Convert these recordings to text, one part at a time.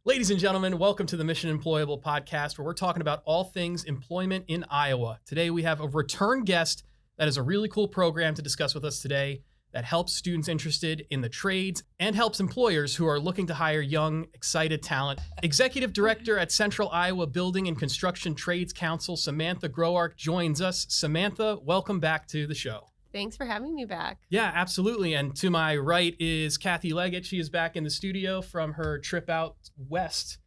Ladies and gentlemen, welcome to the Mission Employable podcast, where we're talking about all things employment in Iowa. Today, we have a return guest that is a really cool program to discuss with us today that helps students interested in the trades and helps employers who are looking to hire young, excited talent. Executive Director at Central Iowa Building and Construction Trades Council, Samantha Groark, joins us. Samantha, welcome back to the show. Thanks for having me back. Yeah, absolutely. And to my right is Kathy Leggett. She is back in the studio from her trip out west.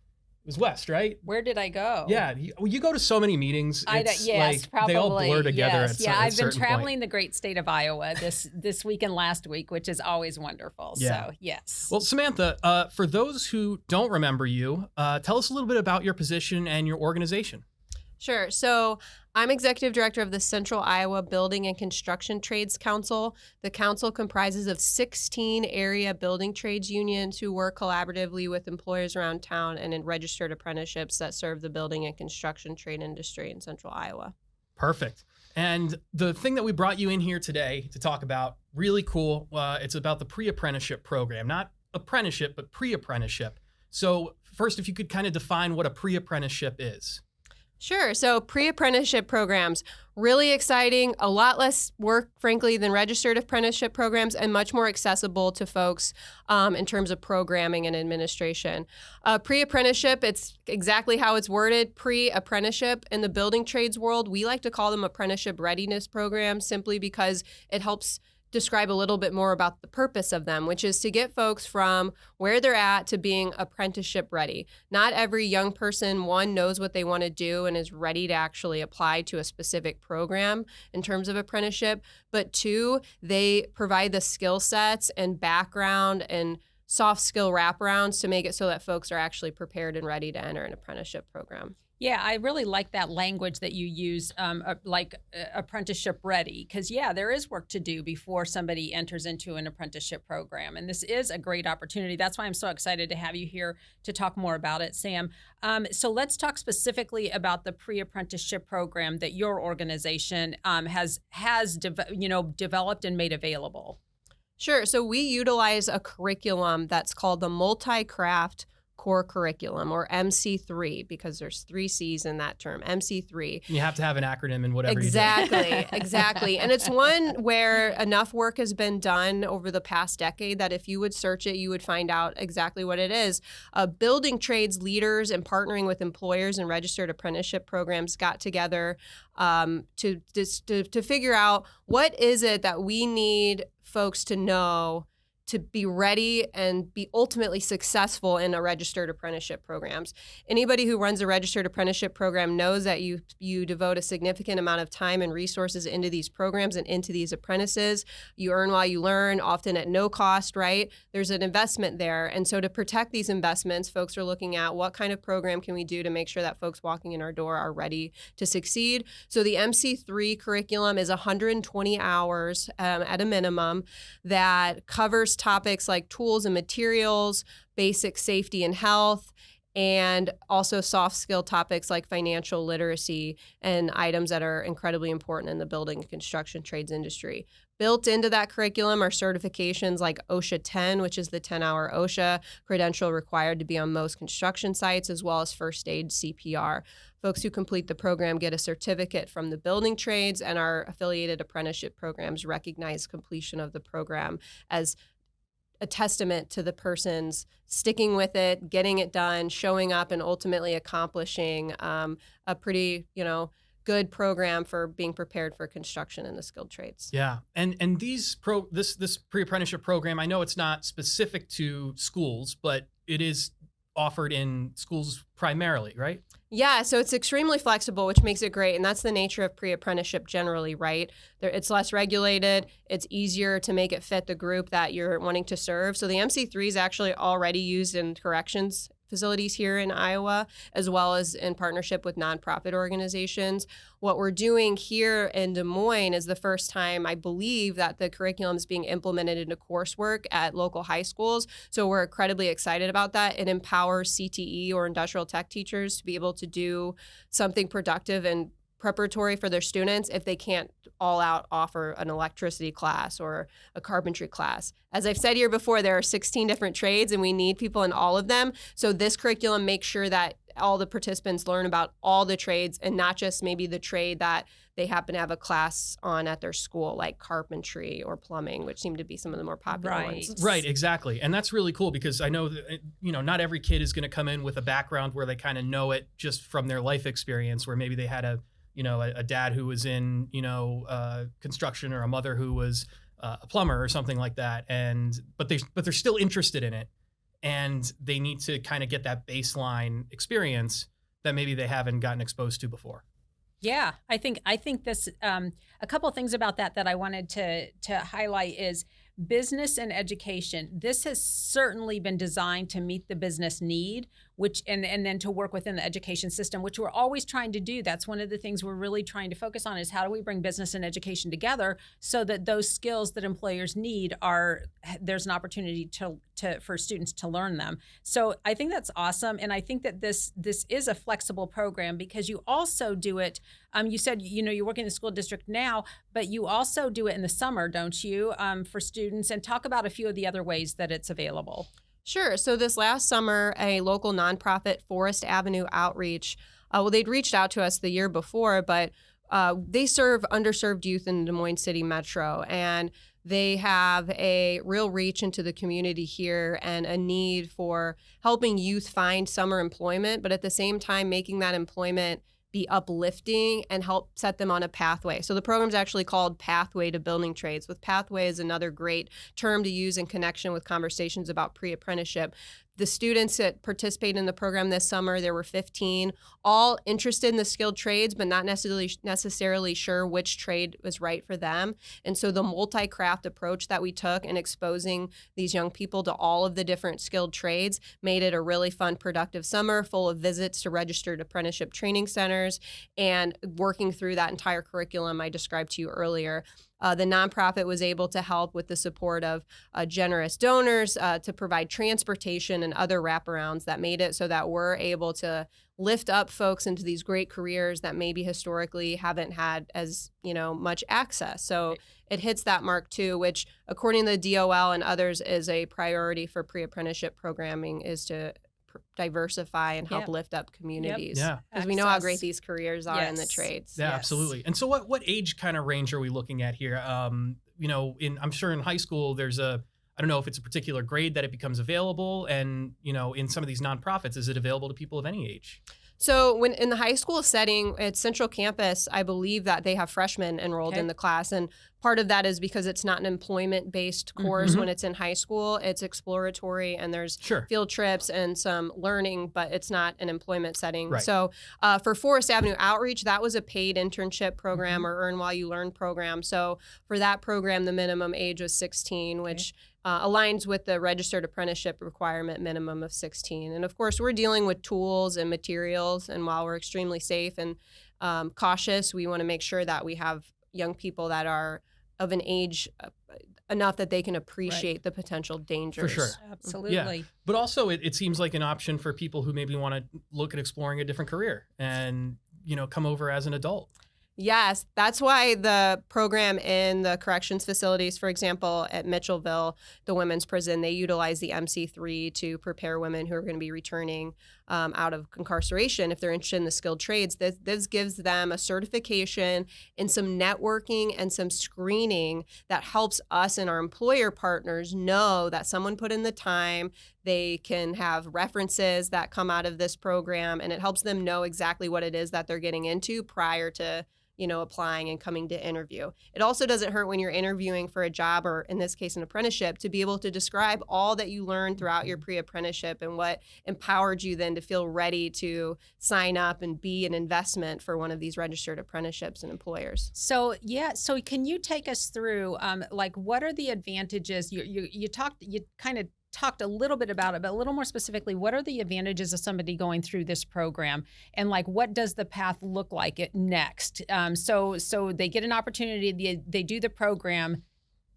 It was west, right? Where did I go? Yeah, you go to so many meetings. Yes, like probably. They all blur together. Yes. At I've been traveling the great state of Iowa this week and last week, which is always wonderful. Yeah. So, yes. Well, Samantha, for those who don't remember you, tell us a little bit about your position and your organization. Sure. So I'm Executive Director of the Central Iowa Building and Construction Trades Council. The council comprises of 16 area building trades unions who work collaboratively with employers around town and in registered apprenticeships that serve the building and construction trade industry in Central Iowa. Perfect. And the thing that we brought you in here today to talk about, really cool, it's about the Pre-Apprenticeship program. Not apprenticeship, but Pre-Apprenticeship. So first, if you could kind of define what a Pre-Apprenticeship is. Sure. So pre-apprenticeship programs, really exciting, a lot less work, frankly, than registered apprenticeship programs and much more accessible to folks in terms of programming and administration. Pre-apprenticeship, it's exactly how it's worded, pre-apprenticeship. In the building trades world, we like to call them apprenticeship readiness programs simply because it helps describe a little bit more about the purpose of them, which is to get folks from where they're at to being apprenticeship ready. Not every young person, one, knows what they want to do and is ready to actually apply to a specific program in terms of apprenticeship, but two, they provide the skill sets and background and soft skill wraparounds to make it so that folks are actually prepared and ready to enter an apprenticeship program. Yeah, I really like that language that you use, apprenticeship ready, because, there is work to do before somebody enters into an apprenticeship program. And this is a great opportunity. That's why I'm so excited to have you here to talk more about it, Sam. So let's talk specifically about the pre-apprenticeship program that your organization has developed and made available. Sure. So we utilize a curriculum that's called the Multi-Craft Core Curriculum, or MC3, because there's 3 C's in that term, MC3. You have to have an acronym in whatever Exactly, you do. exactly. And it's one where enough work has been done over the past decade that if you would search it, you would find out exactly what it is. Building trades leaders and partnering with employers and registered apprenticeship programs got together to figure out what is it that we need folks to know to be ready and be ultimately successful in a registered apprenticeship programs. Anybody who runs a registered apprenticeship program knows that you devote a significant amount of time and resources into these programs and into these apprentices. You earn while you learn, often at no cost, right? There's an investment there. And so to protect these investments, folks are looking at what kind of program can we do to make sure that folks walking in our door are ready to succeed. So the MC3 curriculum is 120 hours at a minimum that covers topics like tools and materials, basic safety and health, and also soft skill topics like financial literacy and items that are incredibly important in the building and construction trades industry. Built into that curriculum are certifications like OSHA 10, which is the 10-hour OSHA credential required to be on most construction sites, as well as first aid CPR. Folks who complete the program get a certificate from the building trades, and our affiliated apprenticeship programs recognize completion of the program as a testament to the person's sticking with it, getting it done, showing up, and ultimately accomplishing a pretty, good program for being prepared for construction and the skilled trades. Yeah, and this pre-apprenticeship program, I know it's not specific to schools, but it is offered in schools primarily, right? Yeah, so it's extremely flexible, which makes it great. And that's the nature of pre-apprenticeship generally, right? It's less regulated. It's easier to make it fit the group that you're wanting to serve. So the MC3 is actually already used in corrections facilities here in Iowa, as well as in partnership with nonprofit organizations. What we're doing here in Des Moines is the first time, I believe, that the curriculum is being implemented into coursework at local high schools. So we're incredibly excited about that. It empowers CTE or industrial tech teachers to be able to do something productive and preparatory for their students if they can't all out offer an electricity class or a carpentry class. As I've said here before, there are 16 different trades and we need people in all of them. So this curriculum makes sure that all the participants learn about all the trades and not just maybe the trade that they happen to have a class on at their school, like carpentry or plumbing, which seem to be some of the more popular ones. Right, exactly. And that's really cool because I know that, not every kid is going to come in with a background where they kind of know it just from their life experience, where maybe they had a dad who was in, construction, or a mother who was a plumber or something like that. But they're still interested in it. And they need to kind of get that baseline experience that maybe they haven't gotten exposed to before. Yeah, I think this a couple of things about that I wanted to highlight is business and education. This has certainly been designed to meet the business need, which and then to work within the education system, which we're always trying to do. That's one of the things we're really trying to focus on is how do we bring business and education together so that those skills that employers need there's an opportunity for students to learn them. So I think that's awesome, and I think that this is a flexible program because you also do it. You said you're working in the school district now, but you also do it in the summer, don't you? For students, and talk about a few of the other ways that it's available. Sure. So this last summer, a local nonprofit, Forest Avenue Outreach, they'd reached out to us the year before, but they serve underserved youth in the Des Moines City Metro, and they have a real reach into the community here and a need for helping youth find summer employment, but at the same time making that employment be uplifting and help set them on a pathway. So the program's actually called Pathway to Building Trades, with pathway is another great term to use in connection with conversations about pre-apprenticeship. The students that participated in the program this summer, there were 15, all interested in the skilled trades, but not necessarily sure which trade was right for them. And so the multi-craft approach that we took in exposing these young people to all of the different skilled trades made it a really fun, productive summer full of visits to registered apprenticeship training centers and working through that entire curriculum I described to you earlier. The nonprofit was able to help with the support of generous donors to provide transportation and other wraparounds that made it so that we're able to lift up folks into these great careers that maybe historically haven't had as much access. So it hits that mark too, which according to the DOL and others is a priority for pre-apprenticeship programming, is to diversify and help lift up communities. Yeah. Because we know how great these careers are in the trades. Yeah, absolutely. And so what age kind of range are we looking at here? I'm sure in high school there's I don't know if it's a particular grade that it becomes available, and in some of these nonprofits, is it available to people of any age? So when in the high school setting at Central Campus, I believe that they have freshmen enrolled in the class. And part of that is because it's not an employment-based course when it's in high school. It's exploratory, and there's field trips and some learning, but it's not an employment setting. Right. So for Forest Avenue Outreach, that was a paid internship program or Earn While You Learn program. So for that program, the minimum age was 16, which aligns with the registered apprenticeship requirement minimum of 16. And of course, we're dealing with tools and materials. And while we're extremely safe and cautious, we want to make sure that we have young people that are of an age enough that they can appreciate the potential dangers. For sure. Absolutely. Yeah. But also it seems like an option for people who maybe want to look at exploring a different career and, come over as an adult. Yes, that's why the program in the corrections facilities, for example, at Mitchellville, the women's prison, they utilize the MC3 to prepare women who are going to be returning out of incarceration if they're interested in the skilled trades. This gives them a certification and some networking and some screening that helps us and our employer partners know that someone put in the time. They can have references that come out of this program, and it helps them know exactly what it is that they're getting into prior to applying and coming to interview. It also doesn't hurt when you're interviewing for a job, or in this case, an apprenticeship, to be able to describe all that you learned throughout your pre-apprenticeship and what empowered you then to feel ready to sign up and be an investment for one of these registered apprenticeships and employers. So can you take us through, what are the advantages? You kind of talked a little bit about it, but a little more specifically, what are the advantages of somebody going through this program, and what does the path look like next? So they get an opportunity, they do the program,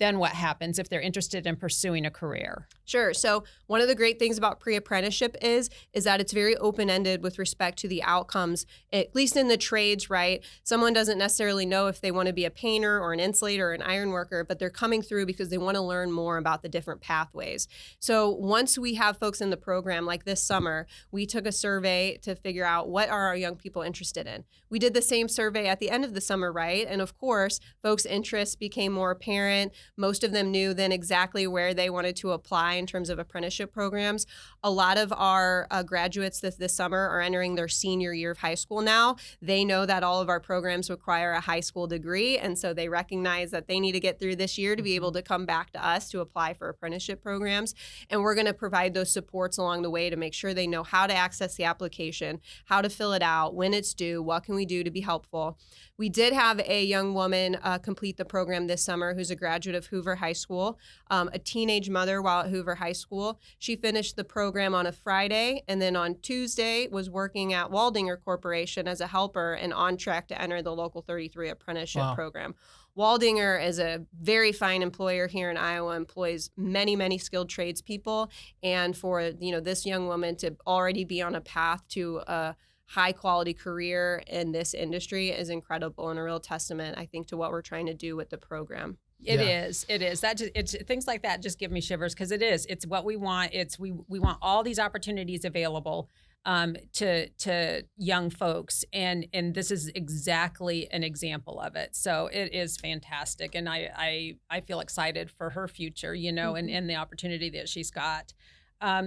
then what happens if they're interested in pursuing a career? Sure. So one of the great things about pre-apprenticeship is that it's very open-ended with respect to the outcomes, at least in the trades, right? Someone doesn't necessarily know if they want to be a painter or an insulator or an iron worker, but they're coming through because they want to learn more about the different pathways. So once we have folks in the program, like this summer, we took a survey to figure out what are our young people interested in. We did the same survey at the end of the summer, right? And of course, folks' interests became more apparent. Most of them knew then exactly where they wanted to apply in terms of apprenticeship programs. A lot of our graduates this summer are entering their senior year of high school now. They know that all of our programs require a high school degree, and so they recognize that they need to get through this year to be able to come back to us to apply for apprenticeship programs. And we're going to provide those supports along the way to make sure they know how to access the application, how to fill it out, when it's due, what can we do to be helpful. We did have a young woman complete the program this summer who's a graduate of Hoover High School, a teenage mother while at Hoover High School. She finished the program on a Friday, and then on Tuesday was working at Waldinger Corporation as a helper and on track to enter the Local 33 apprenticeship program. Waldinger is a very fine employer here in Iowa, employs many, many skilled tradespeople, and for this young woman to already be on a path to a high quality career in this industry is incredible and a real testament, I think, to what we're trying to do with the program. It is. It's things like that just give me shivers because it's what we want. We want all these opportunities available to young folks, and this is exactly an example of it. So it is fantastic, and I feel excited for her future, and the opportunity that she's got.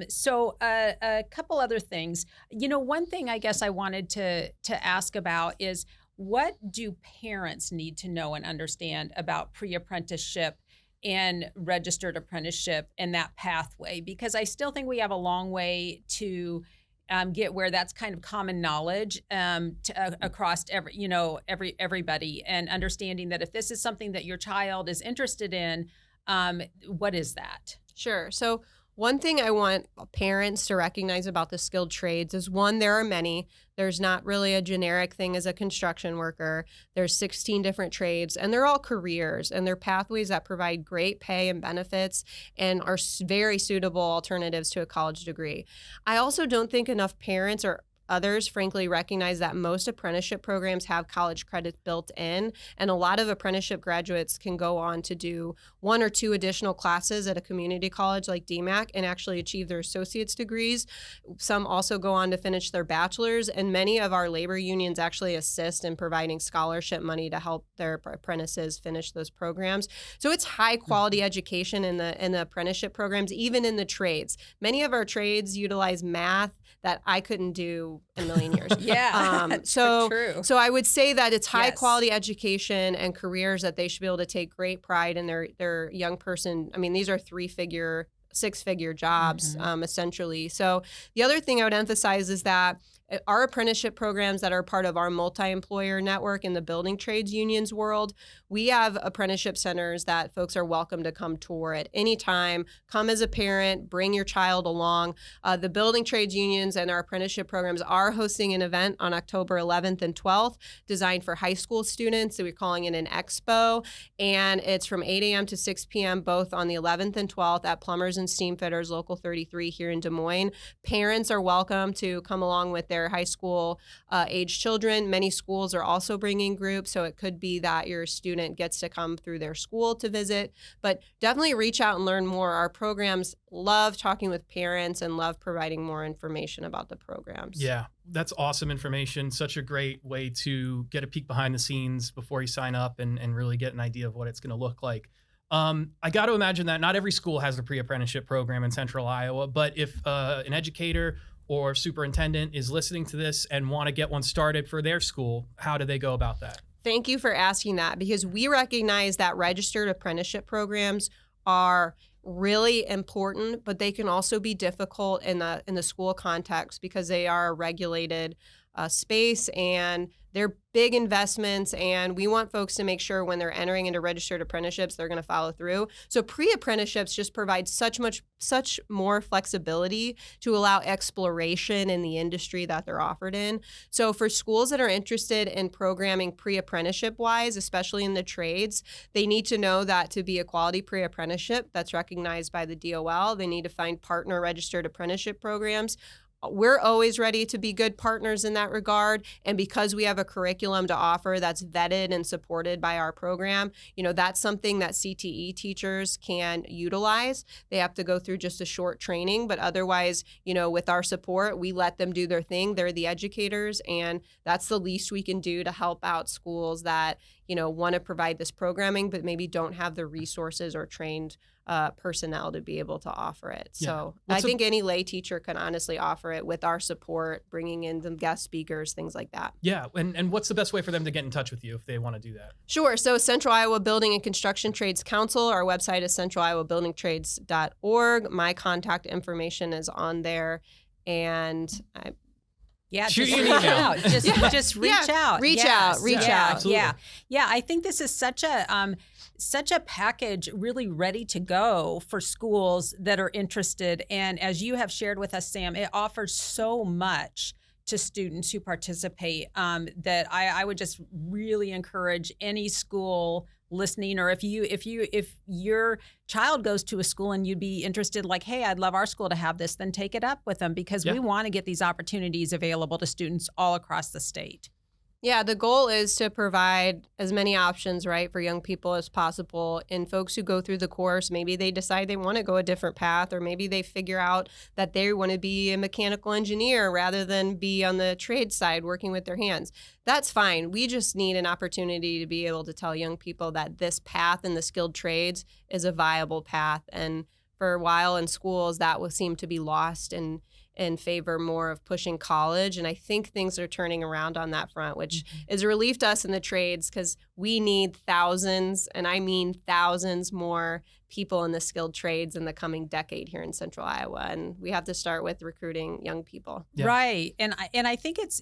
So a couple other things. One thing I guess I wanted to ask about is, what do parents need to know and understand about pre-apprenticeship and registered apprenticeship and that pathway? Because I still think we have a long way to get where that's kind of common knowledge across everybody, and understanding that if this is something that your child is interested in, what is that? Sure. So one thing I want parents to recognize about the skilled trades is, one, there are many. There's not really a generic thing as a construction worker. There's 16 different trades, and they're all careers, and they're pathways that provide great pay and benefits and are very suitable alternatives to a college degree. I also don't think enough parents or others, frankly, recognize that most apprenticeship programs have college credits built in, and a lot of apprenticeship graduates can go on to do 1 or 2 additional classes at a community college like DMACC and actually achieve their associate's degrees. Some also go on to finish their bachelor's, and many of our labor unions actually assist in providing scholarship money to help their apprentices finish those programs. So it's high quality education in the apprenticeship programs, even in the trades. Many of our trades utilize math that I couldn't do in a million years. So true. So I would say that it's high quality education and careers that they should be able to take great pride in their young person. I mean, these are 6-figure jobs, essentially. So the other thing I would emphasize is that our apprenticeship programs that are part of our multi-employer network in the building trades unions world, we have apprenticeship centers that folks are welcome to come tour at any time. Come as a parent, bring your child along. The building trades unions and our apprenticeship programs are hosting an event on October 11th and 12th designed for high school students. So we're calling it an expo, and it's from 8 a.m. to 6 p.m. both on the 11th and 12th at Plumbers and Steam Fitters, Local 33 here in Des Moines. Parents are welcome to come along with their high school age children. Many schools are also bringing groups, so it could be that your student gets to come through their school to visit. But definitely reach out and learn more. Our programs love talking with parents and love providing more information about the programs. Yeah, that's awesome information. Such a great way to get a peek behind the scenes before you sign up and really get an idea of what it's going to look like. I got to imagine that not every school has a pre-apprenticeship program in Central Iowa, but if an educator or superintendent is listening to this and want to get one started for their school, how do they go about that? Thank you for asking that, because we recognize that registered apprenticeship programs are really important, but they can also be difficult in the school context because they are a regulated space, and they're big investments, and we want folks to make sure when they're entering into registered apprenticeships, they're going to follow through. So pre-apprenticeships just provide such more flexibility to allow exploration in the industry that they're offered in. So for schools that are interested in programming pre-apprenticeship wise, especially in the trades, they need to know that to be a quality pre-apprenticeship that's recognized by the DOL, they need to find partner registered apprenticeship programs. We're always ready to be good partners in that regard. And because we have a curriculum to offer that's vetted and supported by our program, that's something that CTE teachers can utilize. They have to go through just a short training, but otherwise, with our support, we let them do their thing. They're the educators, and that's the least we can do to help out schools that, want to provide this programming, but maybe don't have the resources or trained personnel to be able to offer it. Yeah. So I think any lay teacher can honestly offer it with our support, bringing in some guest speakers, things like that. Yeah. And what's the best way for them to get in touch with you if they want to do that? Sure. So Central Iowa Building and Construction Trades Council, our website is centraliowabuildingtrades.org. My contact information is on there. And shoot just you an reach email. out. Just reach out. Reach out. Absolutely. Yeah. I think this is such a package really ready to go for schools that are interested. And as you have shared with us, Sam, it offers so much to students who participate that I would just really encourage any school listening, or if your child goes to a school and you'd be interested, like, hey, I'd love our school to have this, then take it up with them, because we want to get these opportunities available to students all across the state. Yeah, the goal is to provide as many options, right, for young people as possible. And folks who go through the course, maybe they decide they want to go a different path, or maybe they figure out that they want to be a mechanical engineer rather than be on the trade side working with their hands. That's fine. We just need an opportunity to be able to tell young people that this path in the skilled trades is a viable path. And for a while in schools, that will seem to be lost in favor more of pushing college. And I think things are turning around on that front, which is a relief to us in the trades, because we need thousands, and I mean thousands more people in the skilled trades in the coming decade here in Central Iowa. And we have to start with recruiting young people. Yeah. Right. And I think it's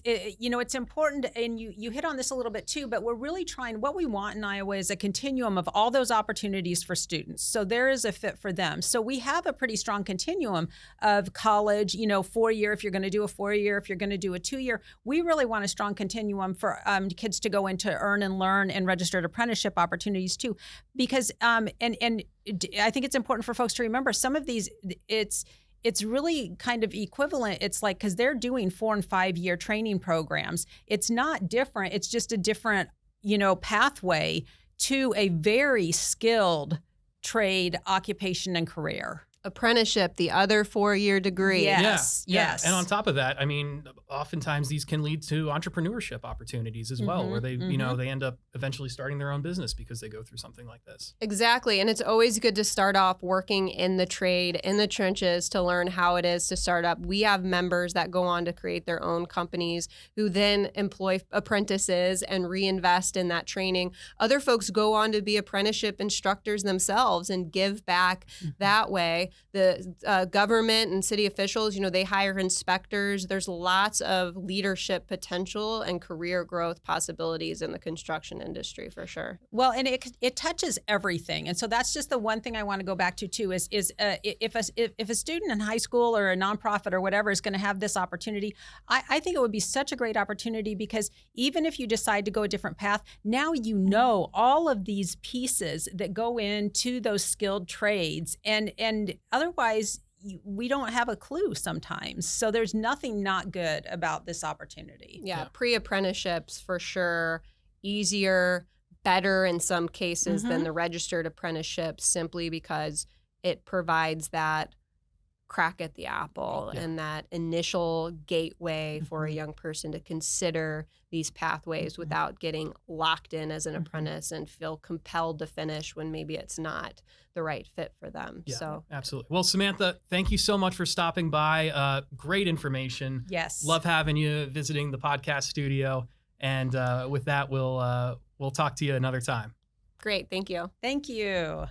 important, and you hit on this a little bit too, but we're really trying, what we want in Iowa is a continuum of all those opportunities for students. So there is a fit for them. So we have a pretty strong continuum of college, 4-year, if you're going to do a 4-year, if you're going to do a 2-year. We really want a strong continuum for kids to go into earn and learn and registered apprenticeship opportunities too, because and I think it's important for folks to remember some of these, it's really kind of equivalent. It's like, because they're doing 4- and 5-year training programs. It's not different. It's just a different, pathway to a very skilled trade, occupation, and career. Apprenticeship, the other 4-year degree. Yes. And on top of that, I mean, oftentimes these can lead to entrepreneurship opportunities as well, where they, they end up eventually starting their own business because they go through something like this. Exactly. And it's always good to start off working in the trade, in the trenches, to learn how it is to start up. We have members that go on to create their own companies who then employ apprentices and reinvest in that training. Other folks go on to be apprenticeship instructors themselves and give back that way. The government and city officials, they hire inspectors. There's lots of leadership potential and career growth possibilities in the construction industry, for sure. Well, and it touches everything. And so that's just the one thing I want to go back to too, is if a student in high school or a nonprofit or whatever is going to have this opportunity, I think it would be such a great opportunity, because even if you decide to go a different path, now you know all of these pieces that go into those skilled trades, and otherwise we don't have a clue sometimes. So there's nothing not good about this opportunity. Yeah. Pre-apprenticeships for sure, easier, better in some cases than the registered apprenticeships, simply because it provides that crack at the apple and that initial gateway for a young person to consider these pathways without getting locked in as an apprentice and feel compelled to finish when maybe it's not the right fit for them. Yeah, so absolutely. Well, Samantha, thank you so much for stopping by. Great information. Yes. Love having you visiting the podcast studio. And with that, we'll talk to you another time. great. Thank you. Thank you.